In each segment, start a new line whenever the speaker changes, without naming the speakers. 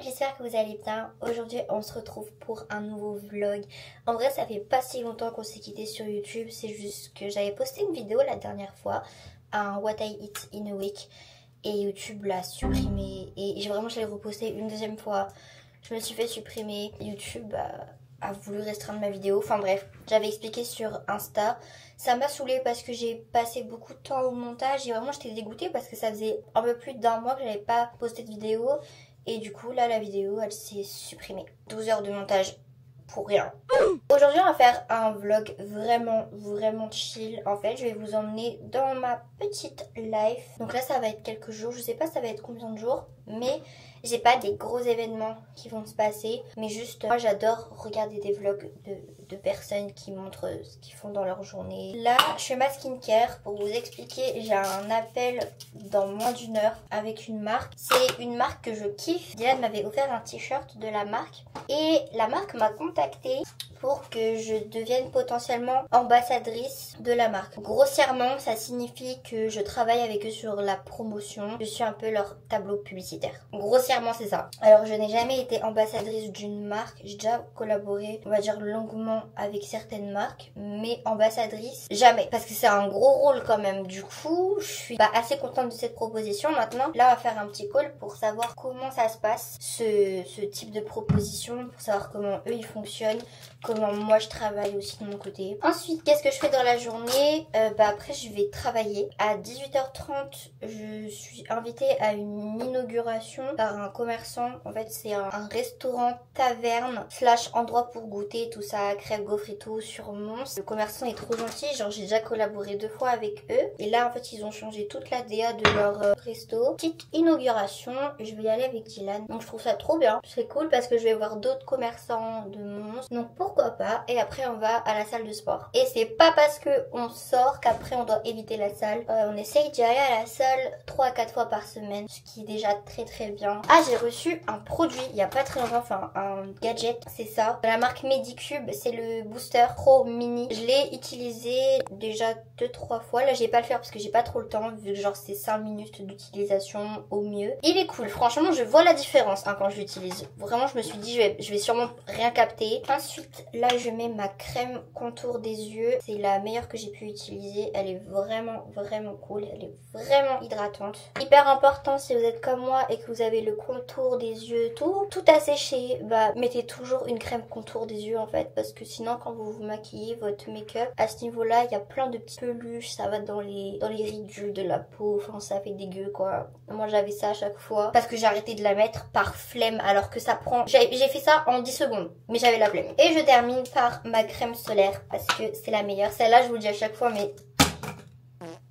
J'espère que vous allez bien. Aujourd'hui on se retrouve pour un nouveau vlog. En vrai ça fait pas si longtemps qu'on s'est quitté sur YouTube. C'est juste que j'avais posté une vidéo la dernière fois, un What I Eat in a Week, et YouTube l'a supprimé. Et je l'ai reposté une deuxième fois. Je me suis fait supprimer. YouTube a voulu restreindre ma vidéo. Enfin bref, j'avais expliqué sur Insta. Ça m'a saoulée parce que j'ai passé beaucoup de temps au montage. Et vraiment j'étais dégoûtée parce que ça faisait un peu plus d'un mois que j'avais pas posté de vidéo. Et du coup là la vidéo elle s'est supprimée. 12 heures de montage pour rien. Aujourd'hui on va faire un vlog vraiment chill. En fait je vais vous emmener dans ma petite life. Donc là ça va être quelques jours. Je sais pas ça va être combien de jours, mais j'ai pas des gros événements qui vont se passer. Mais juste moi j'adore regarder des vlogs de personnes qui montrent ce qu'ils font dans leur journée. Là je fais ma skincare. Pour vous expliquer, j'ai un appel dans moins d'une heure avec une marque. C'est une marque que je kiffe. Dylan m'avait offert un t-shirt de la marque. Et la marque m'a contactée pour que je devienne potentiellement ambassadrice de la marque. Grossièrement, ça signifie que je travaille avec eux sur la promotion. Je suis un peu leur tableau publicitaire. Grossièrement, c'est ça. Alors, je n'ai jamais été ambassadrice d'une marque. J'ai déjà collaboré, on va dire, longuement avec certaines marques. Mais ambassadrice, jamais. Parce que c'est un gros rôle quand même. Du coup, je suis pas assez contente de cette proposition. Maintenant, là, on va faire un petit call pour savoir comment ça se passe, ce type de proposition, pour savoir comment eux, ils fonctionnent, comment moi je travaille aussi de mon côté. Ensuite, qu'est-ce que je fais dans la journée? Après je vais travailler. À 18h30, je suis invitée à une inauguration par un commerçant. En fait c'est un restaurant taverne / endroit pour goûter, tout ça, crêpes, gaufres et tout sur Mons. Le commerçant est trop gentil, genre j'ai déjà collaboré 2 fois avec eux. Et là en fait ils ont changé toute la DA de leur resto. Petite inauguration, je vais y aller avec Dylan. Donc je trouve ça trop bien. C'est cool parce que je vais voir d'autres commerçants de Mons. Donc pourquoi pas. Et après on va à la salle de sport. Et c'est pas parce que on sort qu'après on doit éviter la salle. On essaye d'y aller à la salle 3 à 4 fois par semaine, ce qui est déjà très bien. Ah, j'ai reçu un produit il y a pas très longtemps, enfin un gadget, c'est ça, de la marque Medicube. C'est le booster Pro Mini. Je l'ai utilisé déjà 2-3 fois. Là j'ai pas le faire parce que j'ai pas trop le temps, vu que genre c'est 5 minutes d'utilisation au mieux. Il est cool, franchement je vois la différence quand je l'utilise. Vraiment je me suis dit je vais sûrement rien capter. Ensuite là je mets ma crème contour des yeux. C'est la meilleure que j'ai pu utiliser. Elle est vraiment cool. Elle est vraiment hydratante. Hyper important si vous êtes comme moi et que vous avez le contour des yeux tout asséché, bah mettez toujours une crème contour des yeux en fait, parce que sinon quand vous vous maquillez, votre make-up à ce niveau là il y a plein de petites peluches, ça va dans les ridules de la peau, enfin ça fait dégueu quoi. Moi j'avais ça à chaque fois parce que j'ai arrêté de la mettre par flemme, alors que ça prend, j'ai fait ça en 10 secondes mais j'avais la flemme. Et je termine par ma crème solaire parce que c'est la meilleure. Celle-là je vous le dis à chaque fois, mais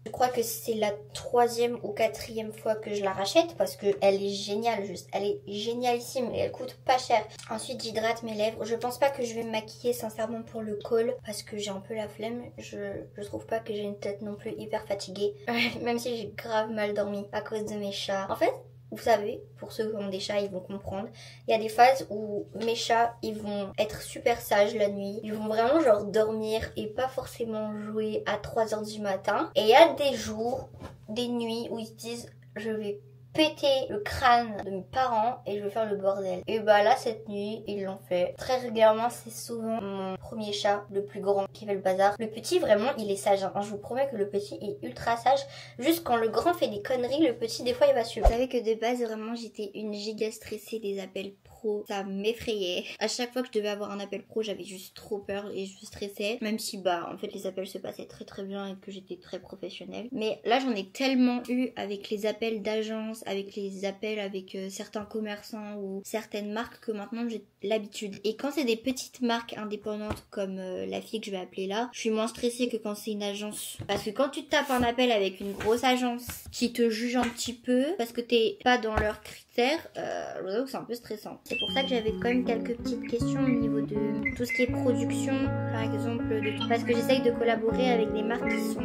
je crois que c'est la 3e ou 4e fois que je la rachète parce que elle est géniale, juste elle est génialissime et elle coûte pas cher. Ensuite j'hydrate mes lèvres. Je pense pas que je vais me maquiller sincèrement pour le call parce que j'ai un peu la flemme. Je trouve pas que j'ai une tête non plus hyper fatiguée même si j'ai grave mal dormi à cause de mes chats. En fait vous savez, pour ceux qui ont des chats, ils vont comprendre. Il y a des phases où mes chats, ils vont être super sages la nuit. Ils vont vraiment genre dormir et pas forcément jouer à 3h du matin. Et il y a des jours, des nuits où ils se disent je vais péter le crâne de mes parents et je vais faire le bordel. Et bah là cette nuit ils l'ont fait. Très régulièrement, c'est souvent mon premier chat, le plus grand, qui fait le bazar. Le petit vraiment il est sage hein. Je vous promets que le petit est ultra sage. Juste quand le grand fait des conneries, le petit des fois il va suivre. Vous savez que de base vraiment j'étais une giga stressée des appels pro. Ça m'effrayait. À chaque fois que je devais avoir un appel pro, j'avais juste trop peur et je stressais. Même si bah en fait les appels se passaient très bien et que j'étais très professionnelle. Mais là j'en ai tellement eu avec les appels d'agence, avec les appels avec certains commerçants ou certaines marques que maintenant j'ai l'habitude. Et quand c'est des petites marques indépendantes comme la fille que je vais appeler là, je suis moins stressée que quand c'est une agence. Parce que quand tu tapes un appel avec une grosse agence qui te juge un petit peu parce que t'es pas dans leurs critères faire, je vous avoue que c'est un peu stressant. C'est pour ça que j'avais quand même quelques petites questions au niveau de tout ce qui est production, par exemple, parce que j'essaye de collaborer avec des marques qui sont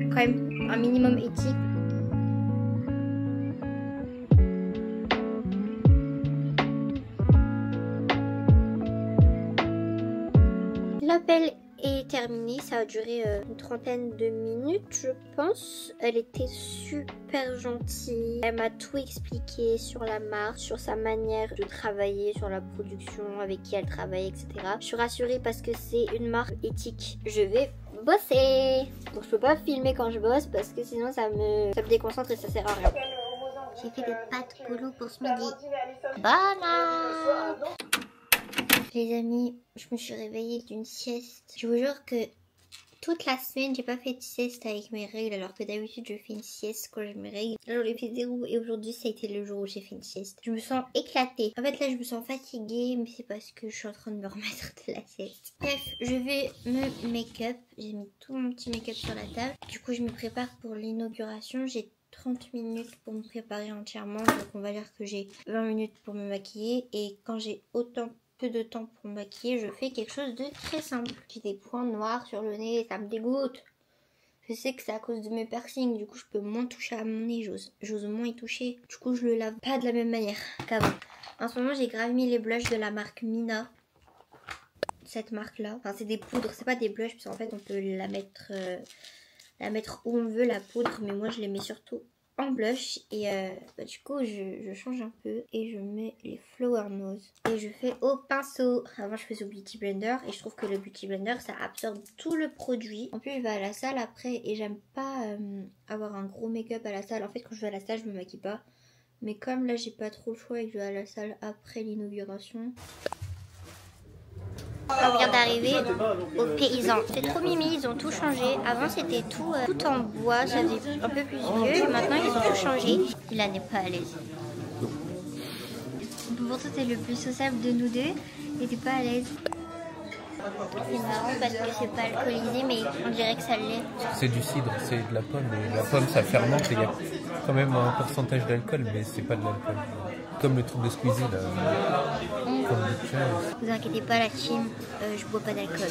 quand même un minimum éthiques. L'appel est terminée, ça a duré une trentaine de minutes je pense. Elle était super gentille, elle m'a tout expliqué sur la marque, sur sa manière de travailler, sur la production, avec qui elle travaille, etc. Je suis rassurée parce que c'est une marque éthique. Je vais bosser, donc je peux pas filmer quand je bosse parce que sinon ça me déconcentre et ça sert à rien. J'ai fait des pâtes bolo pour ce midi. Bonne nuit. Les amis, je me suis réveillée d'une sieste. Je vous jure que toute la semaine, j'ai pas fait de sieste avec mes règles, alors que d'habitude, je fais une sieste quand j'ai mes règles. J'en ai fait 0 et aujourd'hui, ça a été le jour où j'ai fait une sieste. Je me sens éclatée. En fait, là, je me sens fatiguée, mais c'est parce que je suis en train de me remettre de la sieste. Bref, je vais me make-up. J'ai mis tout mon petit make-up sur la table. Du coup, je me prépare pour l'inauguration. J'ai 30 minutes pour me préparer entièrement, donc on va dire que j'ai 20 minutes pour me maquiller. Et quand j'ai autant peu de temps pour me maquiller, je fais quelque chose de très simple. J'ai des points noirs sur le nez, ça me dégoûte. Je sais que c'est à cause de mes piercings, du coup je peux moins toucher à mon nez, j'ose moins y toucher. Du coup je le lave pas de la même manière qu'avant. En ce moment j'ai grave mis les blushs de la marque Mina. Cette marque là, enfin c'est des poudres, c'est pas des blushs parce qu'en fait on peut la mettre où on veut la poudre, mais moi je les mets surtout en blush et du coup je change un peu et je mets les Flower Nose et je fais au pinceau. Avant je faisais au Beauty Blender et je trouve que le Beauty Blender ça absorbe tout le produit. En plus je vais à la salle après et j'aime pas avoir un gros make-up à la salle. En fait quand je vais à la salle je me maquille pas, mais comme là j'ai pas trop le choix et que je vais à la salle après l'inauguration. On vient d'arriver aux Paysans. C'est trop mimi, ils ont tout changé. Avant c'était tout en bois, ça faisait un peu plus vieux. Et maintenant ils ont tout changé. Il n'est pas à l'aise. Pourtant c'est le plus sociable de nous deux. Il n'était pas à l'aise. C'est marrant parce que c'est pas alcoolisé mais on dirait que ça l'est.
C'est du cidre, c'est de la pomme. Et la pomme ça fermente et il y a quand même un pourcentage d'alcool mais c'est pas de l'alcool. Comme le truc de Squeezie là.
Vous inquiétez pas la team, je bois pas d'alcool.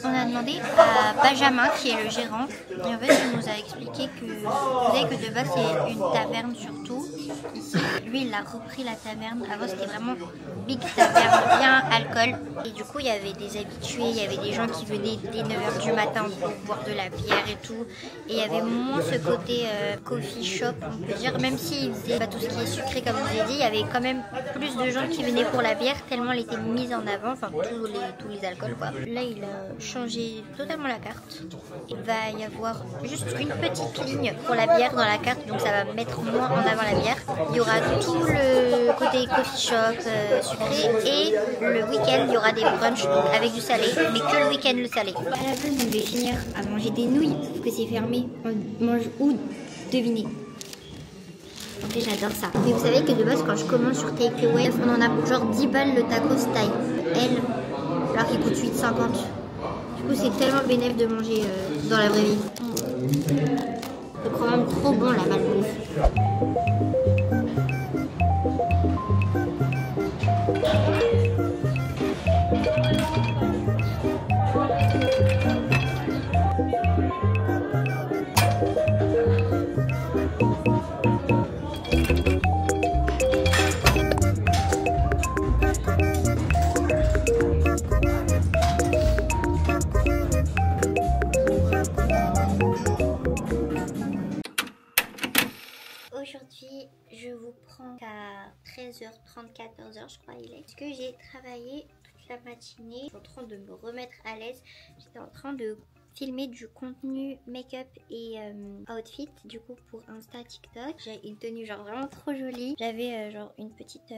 On a demandé à Benjamin qui est le gérant et en fait il nous a expliqué que vous savez que de base c'est une taverne surtout. Ici lui il a repris la taverne, avant c'était vraiment big taverne, bien alcool et du coup il y avait des habitués, il y avait des gens qui venaient dès 9h du matin pour boire de la bière et tout et il y avait moins ce côté coffee shop on peut dire, même s'ils faisaient pas tout ce qui est sucré comme je vous ai dit, il y avait quand même plus de gens qui venaient pour la bière tellement elle était mise en avant, enfin tous les alcools quoi. Là il a changé totalement la carte. Il va y avoir juste une petite ligne pour la bière dans la carte, donc ça va mettre moins en avant la bière. Il y aura tout le côté coffee shop sucré et le week-end il y aura des brunchs donc avec du salé, mais que le week-end le salé. À la fin on devait finir à manger des nouilles, sauf que c'est fermé. On mange où? Devinez. En fait j'adore ça. Mais vous savez que de base quand je commande sur Takeaway, on en a pour genre 10 balles le taco style. Elle, alors qu'il coûte 8,50. Du coup c'est tellement bénéfique de manger dans la vraie vie. C'est vraiment trop bon la malbouffe. Aujourd'hui, je vous prends à 13h30, 14h je crois il est. Parce que j'ai travaillé toute la matinée. Je suis en train de me remettre à l'aise. J'étais en train de filmer du contenu make-up et outfit du coup pour Insta, TikTok. J'ai une tenue genre vraiment trop jolie. J'avais genre une petite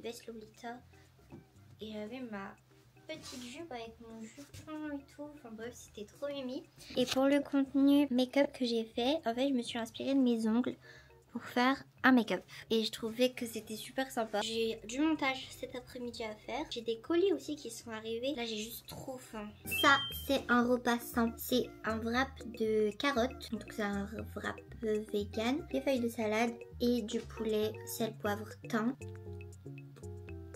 veste Lolita et j'avais ma petite jupe avec mon jupon et tout, enfin bref c'était trop mimi. Et pour le contenu make-up que j'ai fait, en fait je me suis inspirée de mes ongles pour faire un make-up et je trouvais que c'était super sympa. J'ai du montage cet après-midi à faire. J'ai des colis aussi qui sont arrivés. Là j'ai juste trop faim. Ça c'est un repas simple. C'est un wrap de carottes. Donc c'est un wrap vegan. Des feuilles de salade et du poulet, sel, poivre, thym.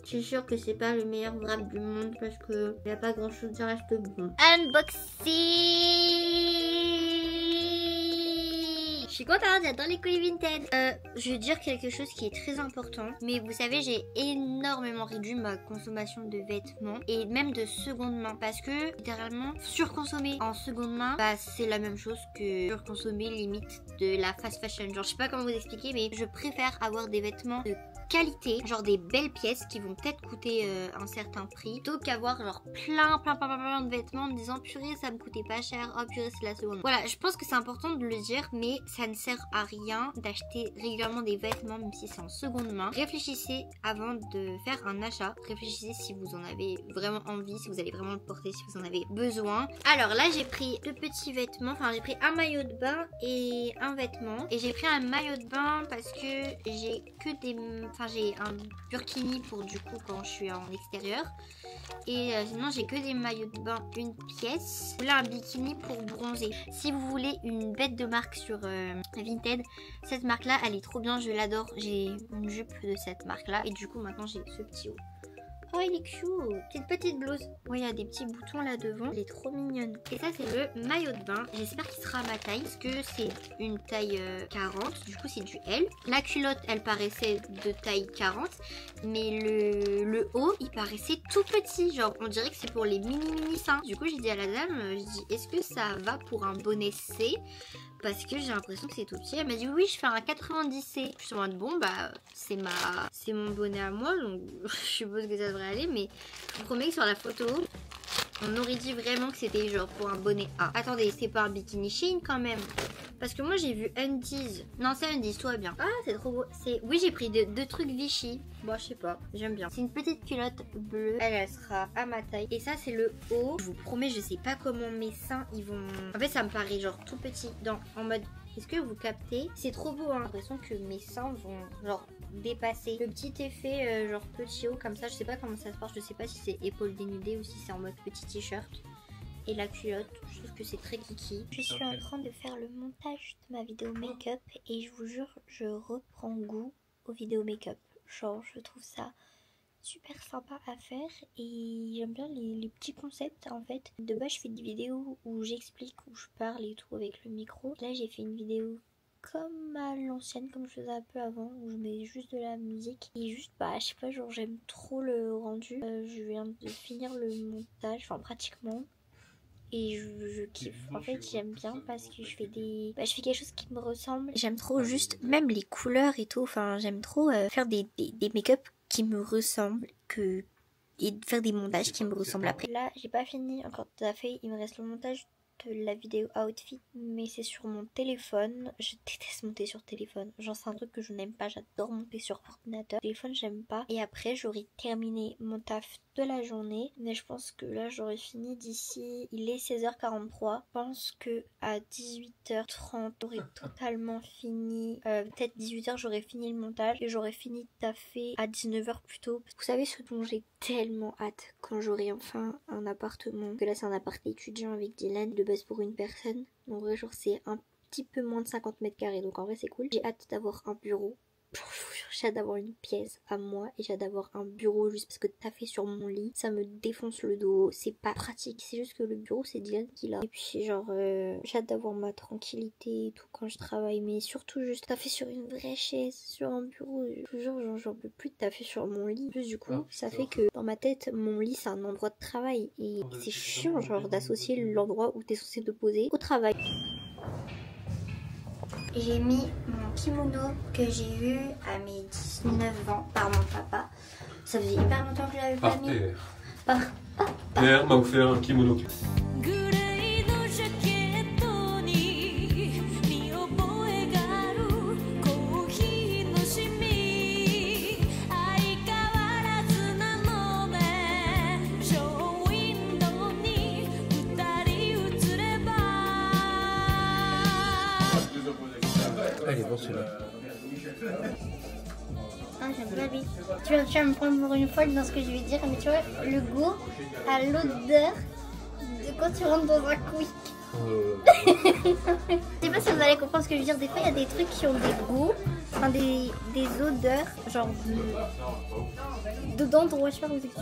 Je suis sûre que c'est pas le meilleur wrap du monde parce que il n'y a pas grand chose, ça reste bon. Unboxing. Je suis contente, j'adore les colis vintage. Je vais dire quelque chose qui est très important. Mais vous savez, j'ai énormément réduit ma consommation de vêtements et même de seconde main. Parce que littéralement, surconsommer en seconde main, bah c'est la même chose que surconsommer limite de la fast fashion. Genre je sais pas comment vous expliquer, mais je préfère avoir des vêtements de qualité, genre des belles pièces qui vont peut-être coûter un certain prix, plutôt qu'avoir genre plein de vêtements en me disant purée ça me coûtait pas cher, oh purée c'est la seconde. Voilà, je pense que c'est important de le dire, mais ça ne sert à rien d'acheter régulièrement des vêtements même si c'est en seconde main. Réfléchissez avant de faire un achat, réfléchissez si vous en avez vraiment envie, si vous allez vraiment le porter, si vous en avez besoin. Alors là j'ai pris deux petits vêtements, enfin j'ai pris un maillot de bain et un vêtement, et j'ai pris un maillot de bain parce que j'ai que des... Enfin j'ai un burkini pour du coup quand je suis en extérieur. Et sinon j'ai que des maillots de bain une pièce. Là un bikini pour bronzer. Si vous voulez une bête de marque sur Vinted, cette marque là elle est trop bien, je l'adore. J'ai une jupe de cette marque là et du coup maintenant j'ai ce petit haut. Oh il est cute, c'est une petite blouse. Oui, il y a des petits boutons là devant, elle est trop mignonne. Et ça c'est le maillot de bain, j'espère qu'il sera à ma taille parce que c'est une taille 40, du coup c'est du L. La culotte elle paraissait de taille 40, mais le haut il paraissait tout petit, genre on dirait que c'est pour les mini seins. Du coup j'ai dit à la dame, je dis est-ce que ça va pour un bonnet C? Parce que j'ai l'impression que c'est tout petit. Elle m'a dit oui je fais un 90C. Je suis en mode bon bah c'est mon bonnet à moi, donc je suppose que ça devrait aller, mais je vous promets que sur la photo on aurait dit vraiment que c'était genre pour un bonnet A. Attendez, c'est pas un bikini Shein quand même? Parce que moi j'ai vu Undies. Non c'est Undies, tout va bien. Ah c'est trop beau. Oui j'ai pris deux trucs Vichy. Bon je sais pas, j'aime bien. C'est une petite culotte bleue. Elle sera à ma taille. Et ça c'est le haut. Je vous promets je sais pas comment mes seins ils vont... En fait ça me paraît genre tout petit en mode... Est-ce que vous captez? C'est trop beau hein. J'ai l'impression que mes seins vont genre dépasser. Le petit effet genre petit haut comme ça. Je sais pas comment ça se passe. Je sais pas si c'est épaules dénudées ou si c'est en mode petit t-shirt. Et la culotte, je trouve que c'est très kiki. Je suis en train de faire le montage de ma vidéo make-up et je vous jure, je reprends goût aux vidéos make-up. Genre, je trouve ça super sympa à faire et j'aime bien les petits concepts en fait. De base, je fais des vidéos où j'explique, où je parle et tout avec le micro. Là, j'ai fait une vidéo comme à l'ancienne, comme je faisais un peu avant, où je mets juste de la musique et juste bah je sais pas, genre j'aime trop le rendu. Je viens de finir le montage, enfin pratiquement. Et je kiffe, en fait j'aime bien parce que je fais je fais quelque chose qui me ressemble. J'aime trop juste, même les couleurs et tout, enfin j'aime trop faire des make-up qui me ressemblent et faire des montages qui me ressemblent après. Là j'ai pas fini encore tout à fait, il me reste le montage de la vidéo outfit, mais c'est sur mon téléphone. Je déteste monter sur téléphone, genre c'est un truc que je n'aime pas, j'adore monter sur ordinateur. Téléphone j'aime pas. Et après j'aurai terminé mon taf de la journée, mais je pense que là j'aurai fini d'ici, il est 16h43, je pense que à 18h30 j'aurai totalement fini, peut-être 18h j'aurai fini le montage et j'aurai fini de taffer à 19h plus tôt. Vous savez ce dont j'ai tellement hâte quand j'aurai enfin un appartement, que là c'est un appart étudiant avec Dylan, de base pour une personne, en vrai genre c'est un petit peu moins de 50 mètres carrés, donc en vrai c'est cool. J'ai hâte d'avoir un bureau. J'ai hâte d'avoir une pièce à moi et j'ai hâte d'avoir un bureau juste parce que taffer sur mon lit ça me défonce le dos, c'est pas pratique, c'est juste que le bureau c'est Dylan qui l'a. Et puis genre j'ai hâte d'avoir ma tranquillité et tout quand je travaille, mais surtout juste taffer sur une vraie chaise, sur un bureau, toujours genre j'en peux plus de taffer sur mon lit. En plus du coup ça fait que dans ma tête mon lit c'est un endroit de travail et c'est chiant genre d'associer l'endroit où t'es censé te poser au travail. J'ai mis mon kimono que j'ai eu à mes 19 ans par mon papa. Ça faisait hyper longtemps que je l'avais pas mis. Par terre.
Père m'a offert un kimono.
Elle est bon celui-là.
Gabi, tu vas me prendre pour une folle dans ce que je vais dire, mais tu vois, le goût a l'odeur de quand tu rentres dans un quick. Je sais pas si vous allez comprendre ce que je veux dire. Des fois, il y a des trucs qui ont des goûts, enfin des odeurs, genre d'endroits. Je sais pas vous expliquer.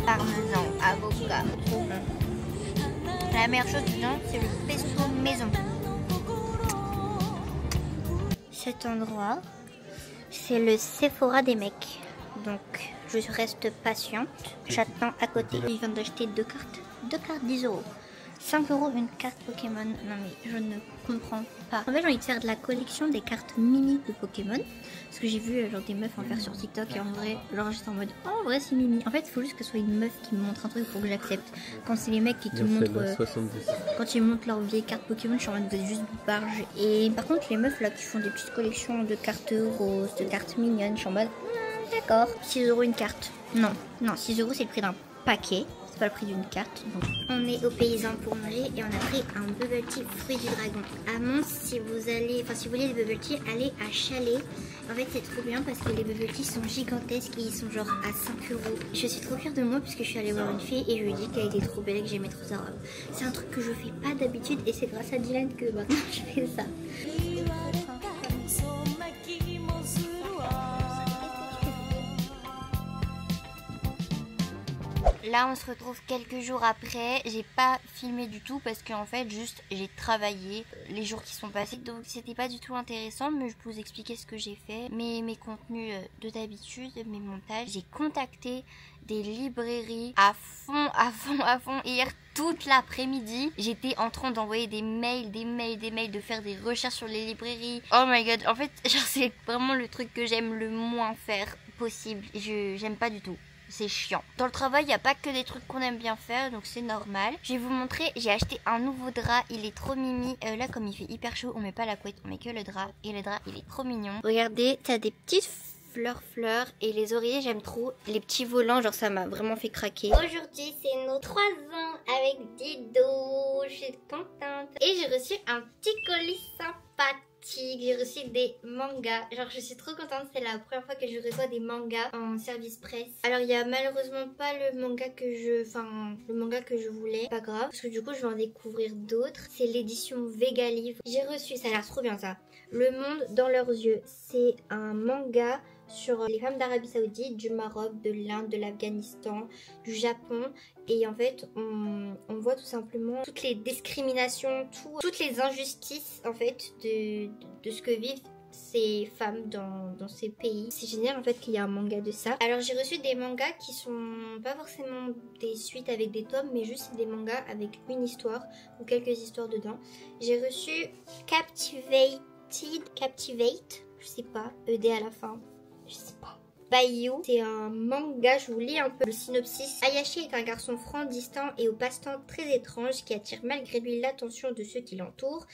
Parmesan, avocat, trop bon. La meilleure chose dedans, c'est le pesto maison. Cet endroit, c'est le Sephora des mecs. Donc, je reste patiente. J'attends à côté. Ils viennent d'acheter 2 cartes. 2 cartes 10 €. 5 € une carte Pokémon. Non mais je ne comprends pas. En fait, j'ai envie de faire de la collection des cartes mini de Pokémon. Parce que j'ai vu genre des meufs en faire sur TikTok et en vrai, genre j'étais en mode oh, en vrai c'est mimi. En fait, il faut juste que ce soit une meuf qui me montre un truc pour que j'accepte. Quand c'est les mecs qui te montrent quand ils montrent leurs vieilles cartes Pokémon, je suis en mode vous êtes juste barge. Et par contre, les meufs là qui font des petites collections de cartes roses, de cartes mignonnes, je suis en mode d'accord. 6 € une carte. Non, 6 € c'est le prix d'un paquet. C'est pas le prix d'une carte. Donc. On est au paysan pour manger et on a pris un bubble tea fruit du dragon. À Mons, si vous voulez des bubble tea, allez à Chalet. En fait, c'est trop bien parce que les bubble tea sont gigantesques et ils sont genre à 5 €. Je suis trop fière de moi puisque je suis allée voir une fille et je lui ai dit qu'elle était trop belle et que j'aimais trop sa robe. C'est un truc que je fais pas d'habitude et c'est grâce à Dylan que maintenant je fais ça. Là on se retrouve quelques jours après, j'ai pas filmé du tout parce qu'en fait juste j'ai travaillé les jours qui sont passés, donc c'était pas du tout intéressant, mais je peux vous expliquer ce que j'ai fait, mes contenus de d'habitude, mes montages. J'ai contacté des librairies à fond hier toute l'après-midi. J'étais en train d'envoyer des mails, de faire des recherches sur les librairies. Oh my god, en fait genre c'est vraiment le truc que j'aime le moins faire possible, j'aime pas du tout. C'est chiant. Dans le travail, il n'y a pas que des trucs qu'on aime bien faire, donc c'est normal. Je vais vous montrer, j'ai acheté un nouveau drap, il est trop mimi. Là, comme il fait hyper chaud, on met pas la couette, on met que le drap. Et le drap, il est trop mignon. Regardez, t'as des petites fleurs et les oreillers, j'aime trop. Les petits volants, genre ça m'a vraiment fait craquer. Aujourd'hui, c'est nos 3 ans avec Dido. Je suis contente. Et j'ai reçu un petit colis sympathique. J'ai reçu des mangas, genre je suis trop contente, c'est la première fois que je reçois des mangas en service presse. Alors il y a malheureusement pas le manga que je voulais, pas grave, parce que du coup je vais en découvrir d'autres. C'est l'édition Vega Livre. J'ai reçu, ça a l'air trop bien ça, Le Monde dans leurs yeux. C'est un manga sur les femmes d'Arabie Saoudite, du Maroc, de l'Inde, de l'Afghanistan, du Japon. Et en fait, on voit tout simplement toutes les discriminations, toutes les injustices en fait de ce que vivent ces femmes dans ces pays. C'est génial en fait qu'il y ait un manga de ça. Alors j'ai reçu des mangas qui sont pas forcément des suites avec des tomes, mais juste des mangas avec une histoire ou quelques histoires dedans. J'ai reçu Captivate, je sais pas, ED à la fin. Je sais pas. Bayu, c'est un manga, je vous lis un peu le synopsis. Hayashi est un garçon franc, distant et au passe-temps très étrange qui attire malgré lui l'attention de ceux qui l'entourent.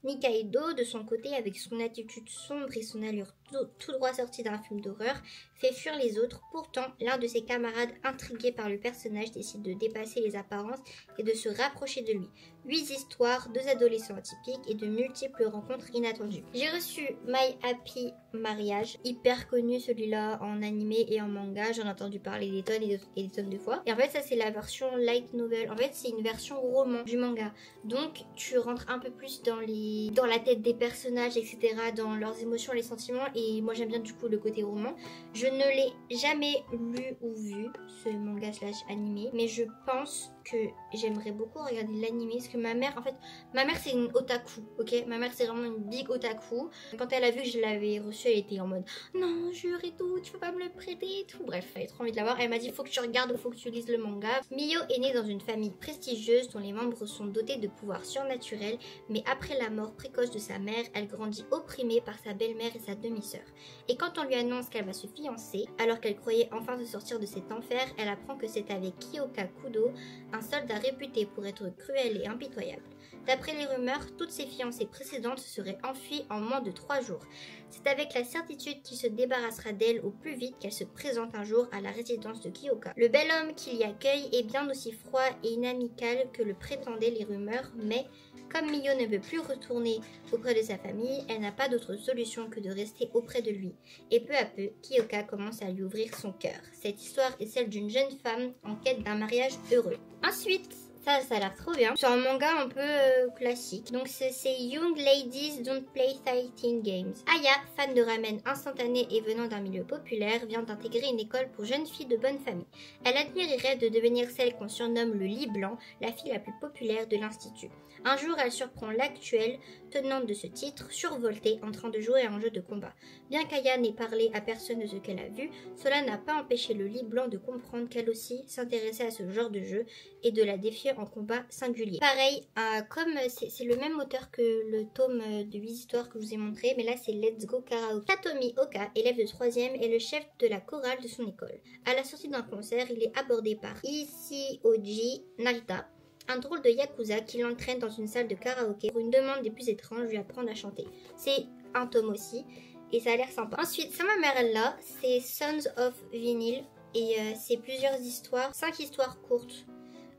Nikaido, de son côté, avec son attitude sombre et son allure tout droit sortie d'un film d'horreur, fait fuir les autres. Pourtant, l'un de ses camarades, intrigué par le personnage, décide de dépasser les apparences et de se rapprocher de lui. 8 histoires, 2 adolescents atypiques et de multiples rencontres inattendues. J'ai reçu My Happy Marriage, hyper connu celui-là en animé et en manga. J'en ai entendu parler des tonnes et des tonnes de fois. Et en fait, ça c'est la version light novel. En fait, c'est une version roman du manga. Donc, tu rentres un peu plus dans la tête des personnages, etc., dans leurs émotions, les sentiments. Et moi, j'aime bien du coup le côté roman. Je ne l'ai jamais lu ou vu, ce manga slash animé, mais je pense que j'aimerais beaucoup regarder l'anime. Parce que ma mère, en fait, ma mère c'est une otaku, ok? Ma mère c'est vraiment une big otaku. Quand elle a vu que je l'avais reçu, elle était en mode non, jure et tout, tu peux pas me le prêter et tout. Bref, elle avait trop envie de l'avoir. Elle m'a dit faut que tu regardes, faut que tu lises le manga. Miyo est née dans une famille prestigieuse dont les membres sont dotés de pouvoirs surnaturels, mais après la mort précoce de sa mère, elle grandit opprimée par sa belle-mère et sa demi-sœur. Et quand on lui annonce qu'elle va se fiancer, alors qu'elle croyait enfin se sortir de cet enfer, elle apprend que c'est avec Kyoka Kudo, un soldat réputé pour être cruel et impitoyable. D'après les rumeurs, toutes ses fiancées précédentes seraient enfuies en moins de 3 jours. C'est avec la certitude qu'il se débarrassera d'elle au plus vite qu'elle se présente un jour à la résidence de Kyoka. Le bel homme qui l'y accueille est bien aussi froid et inamical que le prétendaient les rumeurs, mais comme Miyo ne veut plus retourner auprès de sa famille, elle n'a pas d'autre solution que de rester auprès de lui. Et peu à peu, Kyoka commence à lui ouvrir son cœur. Cette histoire est celle d'une jeune femme en quête d'un mariage heureux. Ensuite, ça a l'air trop bien. C'est un manga un peu classique. Donc c'est Young Ladies Don't Play Fighting Games. Aya, fan de ramen instantané et venant d'un milieu populaire, vient d'intégrer une école pour jeunes filles de bonne famille. Elle admire et rêve de devenir celle qu'on surnomme le lit blanc, la fille la plus populaire de l'institut. Un jour, elle surprend l'actuelle tenante de ce titre, survoltée, en train de jouer à un jeu de combat. Bien qu'Aya n'ait parlé à personne de ce qu'elle a vu, cela n'a pas empêché le lit blanc de comprendre qu'elle aussi s'intéressait à ce genre de jeu et de la défier en combat singulier. Pareil, comme c'est le même auteur que le tome de 8 histoires que je vous ai montré, mais là c'est Let's Go Karaoke. Satomi Oka, élève de 3e, est le chef de la chorale de son école. À la sortie d'un concert, il est abordé par Isioji Narita, un drôle de yakuza qui l'entraîne dans une salle de karaoké pour une demande des plus étranges, lui apprendre à chanter. C'est un tome aussi et ça a l'air sympa. Ensuite, Sama Merella, c'est Sons of Vinyl et c'est plusieurs histoires, 5 histoires courtes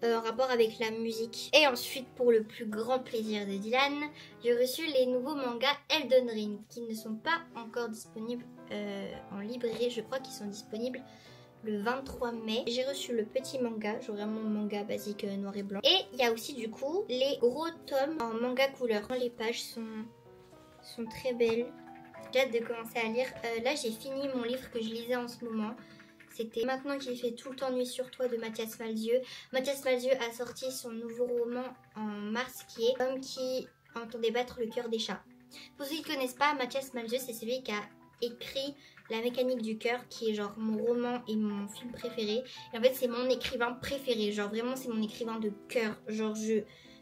en rapport avec la musique. Et ensuite, pour le plus grand plaisir de Dylan, j'ai reçu les nouveaux mangas Elden Ring qui ne sont pas encore disponibles en librairie. Je crois qu'ils sont disponibles le 23 mai. J'ai reçu le petit manga, genre vraiment manga basique noir et blanc. Et il y a aussi du coup les gros tomes en manga couleur. Les pages sont très belles. J'ai hâte de commencer à lire. Là j'ai fini mon livre que je lisais en ce moment. C'était Maintenant qu'il fait tout le temps nuit sur toi de Mathias Malzieu. Mathias Malzieu a sorti son nouveau roman en mars qui est L'homme qui entendait battre le cœur des chats. Pour ceux qui ne connaissent pas, Mathias Malzieu c'est celui qui a écrit La mécanique du cœur, qui est genre mon roman et mon film préféré. Et en fait c'est mon écrivain préféré, genre vraiment c'est mon écrivain de cœur. Genre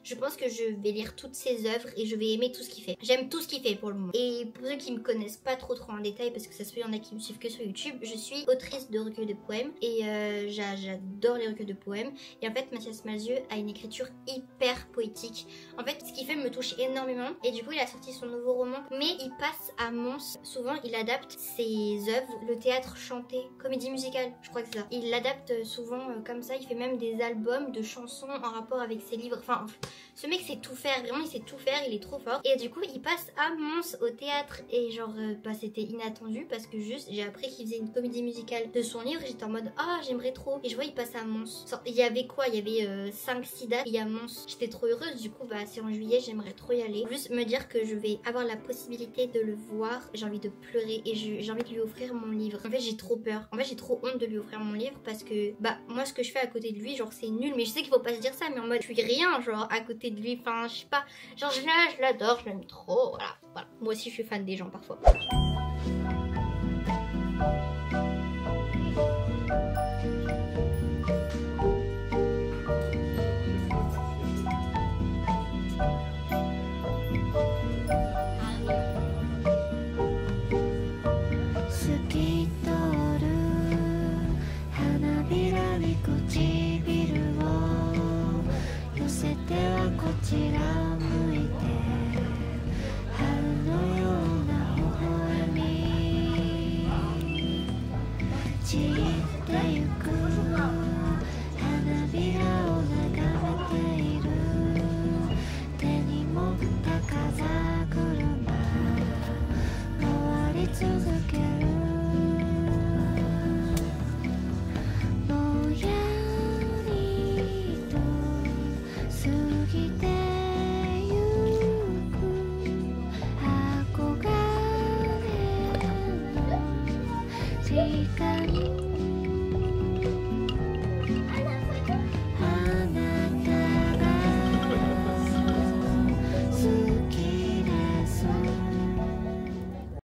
je pense que je vais lire toutes ses œuvres et je vais aimer tout ce qu'il fait. J'aime tout ce qu'il fait pour le moment. Et pour ceux qui me connaissent pas trop en détail, parce que ça se fait, il y en a qui me suivent que sur YouTube, je suis autrice de recueils de poèmes et j'adore les recueils de poèmes. Et en fait, Mathias Malzieu a une écriture hyper poétique. En fait, ce qu'il fait me touche énormément. Et du coup, il a sorti son nouveau roman, mais il passe à Mons. Souvent, il adapte ses œuvres, le théâtre chanté, comédie musicale, je crois que c'est ça. Il l'adapte souvent comme ça. Il fait même des albums de chansons en rapport avec ses livres. Enfin, ce mec sait tout faire, vraiment il sait tout faire, il est trop fort. Et du coup il passe à Mons au théâtre et genre c'était inattendu parce que juste j'ai appris qu'il faisait une comédie musicale de son livre. J'étais en mode ah j'aimerais trop. Et je vois il passe à Mons. Il y avait quoi? Il y avait 5-6 dates et il y a Mons. J'étais trop heureuse, du coup bah c'est en juillet, j'aimerais trop y aller. Juste me dire que je vais avoir la possibilité de le voir. J'ai envie de pleurer et j'ai envie de lui offrir mon livre. En fait j'ai trop peur. En fait j'ai trop honte de lui offrir mon livre parce que bah moi ce que je fais à côté de lui genre c'est nul. Mais je sais qu'il faut pas se dire ça, mais en mode je suis rien genre à côté de lui, enfin je sais pas, genre je l'adore, je l'aime trop, voilà. Moi aussi je suis fan des gens parfois.
It